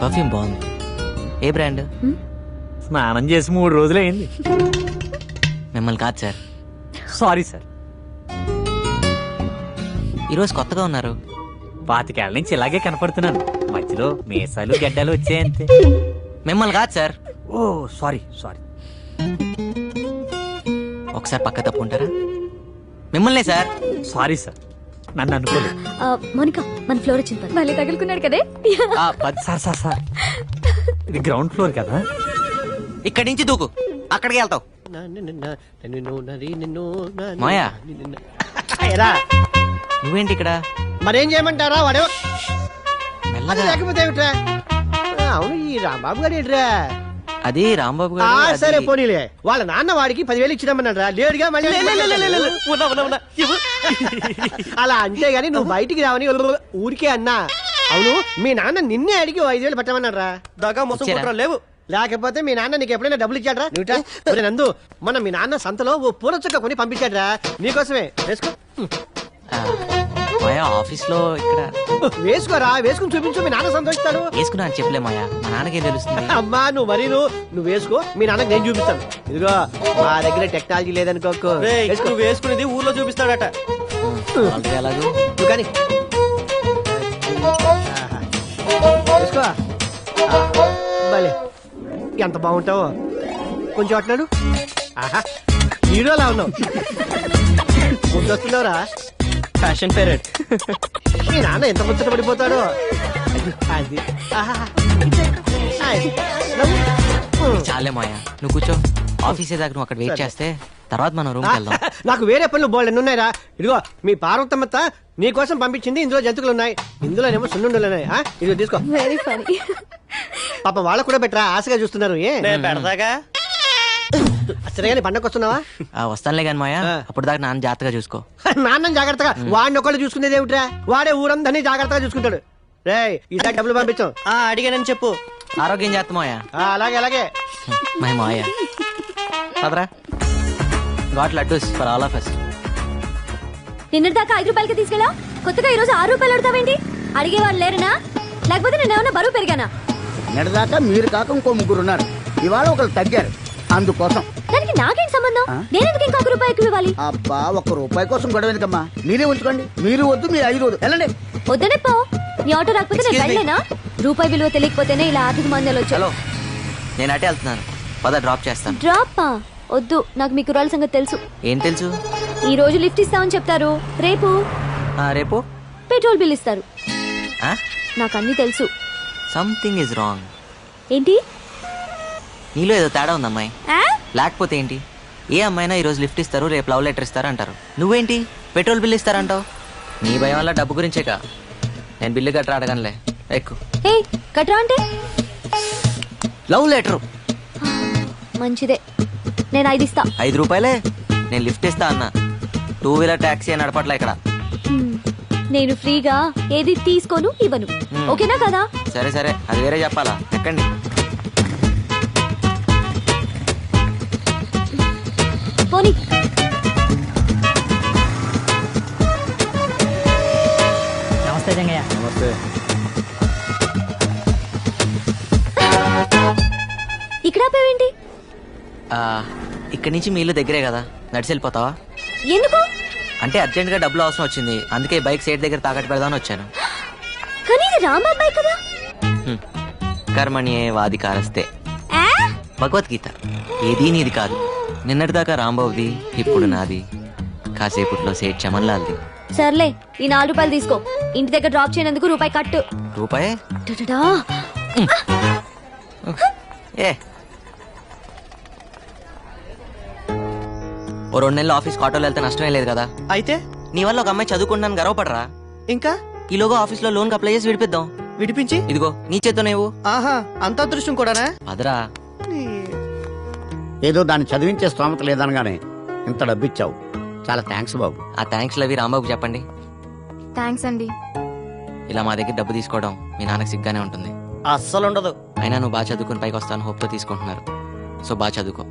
Perfume బాగుంది. ఏ brand? స్నానం చేసి 3 రోజులైంది. మిమ్మల్ని కాదు సార్. Sorry sir. ఈరోజు కొత్తగా ఉన్నారు. 25 ఏళ్ల నుంచి ఇలాగే కనపడుతున్నాను. మధ్యలో మీసాలు గడ్డలు వచ్చాయంతే. మిమ్మల్ని కాదు సార్. ఓ సారీ. ఒకసారి పక్క తప్పుంటారా? మిమ్మల్నే సార్. సారీ సార్, నన్ను అనుకోలేదు. మోనికా మన ఫ్లోర్ వచ్చింది. మళ్ళీ తగులుకున్నాడు కదే. సార్ ఇది గ్రౌండ్ ఫ్లోర్ కదా. ఇక్కడి నుంచి దూకు, అక్కడికి వెళ్తావు. మాయా నువ్వేంటి ఇక్కడ? మరేం చేయమంటారా? వాడే మెల్లగా. లేకపోతే ఏమిట్రా? అవును, ఈ రాంబాబు గారు ఏంట్రా? అది రాంబాబు ఆ, గారు. సరే పోనీలే. వాళ్ళ నాన్న వాడికి 10,000 ఇచ్చినామన్నారా? లేడుగా మళ్ళీ అలా అంటే గాని నువ్వు బయటికి రావని ఊరికే అన్నా. అవును, మీ నాన్న నిన్నే అడిగి 5,000 పెట్టమన్నారా? దాకా మోసం కుట్రా లేవు. లేకపోతే మీ నాన్న నీకు ఎప్పుడైనా డబ్బులు ఇచ్చాడ్రా? నువ్వు నందు, మన మీ నాన్న సంతలో ఓ పూల చుక్క కొని పంపించాడ్రా నీకోసమే. వేసుకో. మాయా ఆఫీస్ లో ఇక్కడ వేసుకోరా, వేసుకుని చూపించు, మీ నాన్న సంతోషిస్తాడు. వేసుకున్నా అని చెప్పలే మాయా, మా నాన్నకేం తెలుస్తుంది? అమ్మా నువ్వు వేసుకో, మీ నాన్నకి నేను చూపిస్తాను. ఇదిగో మా దగ్గర టెక్నాలజీ లేదనుకోకు. రేయ్, వేసుకో. నువ్వు వేసుకునేది ఊర్లో చూపిస్తాడట. ఆల్రెడీ ఎలాగో. నువ్వు కానీ వేసుకో. భలే, ఎంత బాగుంటావో. కొంచెం అట్నాడు. ఆహా, హీరోలా ఉన్నావు. వస్తున్నావురా. Fashion parent. మీ నాన్న ఎంత ముచ్చట పడిపోతాడో. అది ఆహా. ఆయ్, నవ్వు. చాలే మాయా, నువ్వు కూర్చో. ఆఫీస్ దాకా నువ్వు అక్కడ వెయిట్ చేస్తే తర్వాత మనం రూమ్కి వెళ్దాం. నాకు వేరే పనులు బోల్డ్ ఎన్ని ఉన్నాయిరా. ఇదిగో మీ పార్వతమ్మత్త నీ కోసం పంపించింది. ఇందులో జంతువులు ఉన్నాయి, ఇందులోనేమో సున్నుండలు ఉన్నాయి. ఇదిగో తీసుకో. Very funny. పాప వాళ్ళకు కూడా పెట్టరా, ఆశగా చూస్తున్నారు. నేను పెడతాగా. సరేగాని పండగ వస్తున్నావా? వస్తానులే కానీ మాయా, అప్పుడు దాకా నాన్న జాగ్రత్తగా చూసుకో. నాన్న జాగ్రత్తగా. వాడిని ఒకళ్ళు చూసుకునేది ఏమిట్రా? వాడే ఊరందరినీ జాగ్రత్తగా చూసుకుంటాడు. రేయ్, ఈసారి డబ్బులు పంపించాం. అడిగానని చెప్పు. ఆరోగ్యం చేస్తా మాయా. అలాగే అలాగే. మై మాయా పదరా. Got laddoos for all of us. నిన్నటి దాకా 5 రూపాయలకి తీసుకెళ్ళా, కొత్తగా ఈ రోజు 6 రూపాయలు అడుగుతావేంటి? అడిగేవాళ్ళు లేరనా? లేకపోతే నేను ఏమన్నా బరువు పెరిగానా? నిన్నటిదాకా మీరు కాక ఇంకో 3 ఉన్నారు. ఇవాళ ఒకరు తగ్గారు, అందుకోసం. దానికి నాకేం సంబంధం? నేనెందుకు ఇంకా 1 రూపాయి ఎక్కువ ఇవ్వాలి? అబ్బా, 1 రూపాయి కోసం గొడవ ఎందుకమ్మా? మీరే ఉంచుకోండి. మీరు వద్దు, మీరు 5 వద్దు. వెళ్ళండి. వద్దనే పో. నీ ఆటో రాకపోతే నేను వెళ్ళలేనా? రూపాయి విలువ తెలియకపోతేనే ఇలా ఆర్థిక మాంద్యాలు వచ్చాయి. హలో, నేను అటే వెళ్తున్నాను, పద డ్రాప్ చేస్తాను. డ్రాపా? వద్దు, నాకు మీ కుర్రాల సంగతి తెలుసు. ఏం తెలుసు? ఈ రోజు లిఫ్ట్ ఇస్తామని చెప్తారు, రేపు రేపు పెట్రోల్ బిల్ ఇస్తారు. నాకు అన్ని తెలుసు. Something is wrong. ఏంటి? నీలో ఏదో తేడా ఉంది అమ్మాయి. ఆ? లేకపోతే ఏంటి? ఏ అమ్మాయినా ఈ రోజు లిఫ్ట్ ఇస్తారు, రేపు లవ్ లెటర్ ఇస్తారు అంటారు. నువ్వేంటి పెట్రోల్ బిల్ ఇస్తారంటావు? నీ భయం వల్ల డబ్బు గురించేకా. నేను బిల్లు గట్రా అడగనులే, ఎక్కు. ఏ కట్రా అంటే? Love letter. మంచిదే, నేను 5 ఇస్తా. 5 రూపాయలే? నేను లిఫ్ట్ ఇస్తా అన్నా. 2 వీలర్ టాక్సీ అని నడపట్లే ఇక్కడ. నేను ఫ్రీగా ఏది తీసుకోను, ఇవ్వను. ఓకేనా కదా? సరే సరే, అది వేరే చెప్పాలా. ఎక్కండి. పోనీ. నమస్తే జంగయ్య. నమస్తే. ఇక్కడ ఆపేవేంటి? ఇక్కడి నుంచి మీ ఇల్లు దగ్గరే కదా, నడిచి వెళ్ళిపోతావా? ఎందుకు? అంటే అర్జెంట్ గా డబ్బులు అవసరం వచ్చింది, అందుకే బైక్ సైడ్ దగ్గర తాకట్టు పెడదామని వచ్చాను. కానీ ఇది రాంబాబాయ్ కదా. కర్మణ్యే వాదికారస్తే. భగవద్గీత. ఏదీ నీది కాదు. నిన్నటిదాకా రాంబాబుది, ఇప్పుడు నాది. కాసేపుట్లో సేట్ చమన్లాల్ది. సర్లే, ఈ 4 రూపాయలు తీసుకో. ఇంటి దగ్గర డ్రాప్ చేయనందుకు రూపాయి కట్టు. రూపాయే? టటటా. ఏ ఓ 2 నెలలు ఆఫీస్ ఆటోలో వెళ్తే నష్టమే లేదు కదా. అయితే నీ వల్ల ఒక అమ్మాయి చదువుకుంటాను గర్వపడరా? ఇంకా ఈలోగా ఆఫీస్ లో లోన్ అప్లై చేసి విడిపిద్దాం. విడిపించి? ఇదిగో నీ చేత్తో నువ్వు. ఆహా, అంత అదృష్టం కూడానా? అదరా. ఏదో దాన్ని చదివించే స్తోమత లేదనగానే ఇంత డబ్బిచ్చావు. చాలా థ్యాంక్స్ బాబు. ఆ థ్యాంక్స్ లవి రాంబాబుకి చెప్పండి. థ్యాంక్స్ అండి. ఇలా మా దగ్గర డబ్బు తీసుకోవడం మీ నాన్నకి సిగ్గానే ఉంటుంది. అస్సలు ఉండదు. అయినా నువ్వు బాగా చదువుకుని పైకి వస్తాను హోప్ తో తీసుకుంటున్నారు. సో బాగా చదువుకో,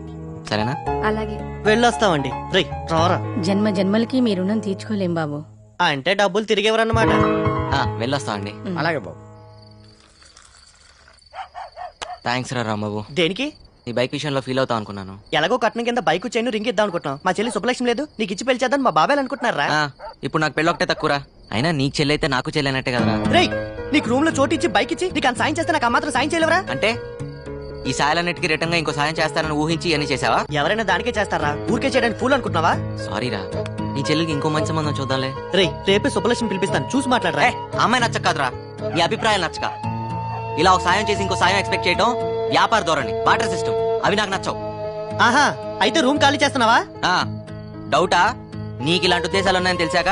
సరేనా? అలాగే. వెళ్ళొస్తామండి. రేయ్ రారా. జన్మ జన్మలకి మీ రుణం తీర్చుకోలేం బాబు. అంటే డబ్బులు తిరిగేవరన్నమాట. వెళ్ళొస్తామండి. అలాగే బాబు. థ్యాంక్స్ రా రాంబాబు. దేనికి? నీ బైక్ విషయంలో ఫీల్ అవుతావు అనుకున్నాను. ఎలాగో కట్నం కింద బైక్ చైన్ రింగ్ ఇద్దాం అనుకుంటున్నాం. మా చెల్లి శుభలక్ష్మి లేదు, నీకు ఇచ్చి పెళ్లి చేద్దాం మా బాబాయ్ అనుకుంటున్నారా? ఆ, ఇప్పుడు నాకు పెళ్ళి ఒకటే తక్కువరా. అయినా నీకు చెల్లి అయితే నాకు చెల్లెనట్టే కదరా. రేయ్, నీకు రూమ్ లో చోటు ఇచ్చి బైక్ ఇచ్చి నీకు అంత సాయం చేస్తే నాకు ఆ మాత్రం సాయం చేయలేవరా? అంటే ఈ సాయాలన్నిటికీ రిటర్న్ గా ఇంకో సాయం చేస్తానని ఊహించి ఇవన్నీ చేసావా? ఎవరైనా దానికే చేస్తారా? ఊరికే చేయడానికి ఫూల్ అనుకుంటున్నావా? సారీ రా. నీ చెల్లికి ఇంకో మంచి సంబంధం చూద్దాంలే. రేయ్, రేపే శుభలక్ష్మి పిలిపిస్తాను, చూసి మాట్లాడరా. ఏ, అమ్మాయి నచ్చక కాదురా, నీ అభిప్రాయాలు నచ్చక. ఇలా ఒక సాయం చేసి ఇంకో సాయం ఎక్స్పెక్ట్ చేయడం వ్యాపార ధోరణి, బాటర్ సిస్టమ్, అవి నాకు నచ్చవు. ఆహా, అయితే రూమ్ ఖాళీ చేస్తున్నావా? ఆ, డౌటా? నీకు ఇలాంటి ఉద్దేశాలు ఉన్నాయని తెలిసాక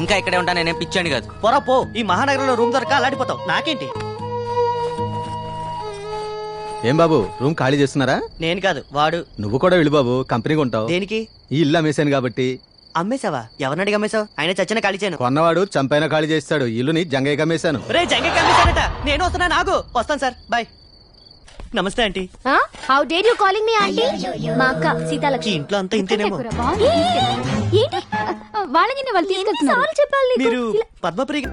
ఇంకా ఇక్కడే ఉంటా, నేనేం పిచ్చండి కాదు. పొరా పో, ఈ మహానగరంలో రూమ్ దొరక అలాడిపోతావు. నాకేంటి? ఏం బాబు, రూమ్ ఖాళీ చేస్తున్నారా? నేను కాదు, వాడు. నువ్వు కూడా వెళ్ళి బాబు, కంపెనీకి ఉంటావు. దేనికి? ఈ ఇల్లు అమ్మేశాను కాబట్టి. అమ్మేశావా? ఎవరిని అడిగి అమ్మేశావు? ఆయన చచ్చిన ఖాళీ చేయను. కొన్నవాడు చంపైనా ఖాళీ చేస్తాడు. ఇల్లుని జంగయ్యకి అమ్మేశాను. రే, జంగ కమ్మేశాడట. నేను వస్తున్నా, నాగు వస్తాను సార్, బాయ్. నమస్తే aunty. How dare you calling me aunty? మా అక్క ఈ సీతాలక్ష్మి. ఇంట్లో అంతా ఇంతేనేమో. ఏంటి వాళ్ళకి వాళ్ళు తీసుకెళ్తున్నారు. మీరు పద్మప్రియ